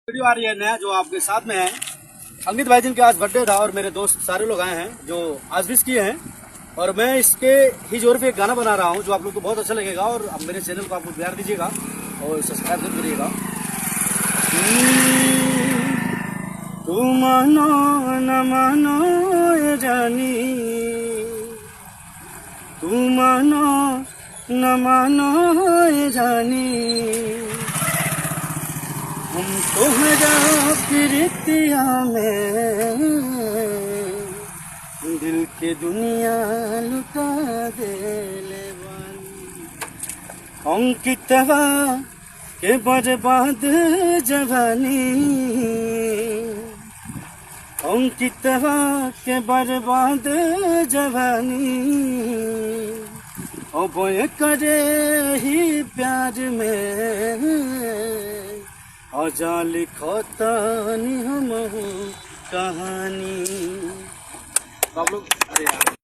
Video आ रही है नया जो आपके साथ में है। अंकित भाई जिनके आज बर्थडे था और मेरे दोस्त सारे लोग आए हैं जो आज विश किए हैं, और मैं इसके ही जोर पे एक गाना बना रहा हूँ जो आप लोग को बहुत अच्छा लगेगा। और अब मेरे चैनल को आप लोग प्यार दीजिएगा और सब्सक्राइब जरूर करिएगा। तू मानो न मानो ये जानी, तू मानो न मानो ये जानी, हम तुम्हारा प्रीतिया में दिल के दुनिया लुटा देले बानी। अंकितवा के बर्बाद जवानी, अंकितवा के बर्बाद जवानी, अब करे ही प्यार में आजा लिखतानी हम कहानी। आप लोग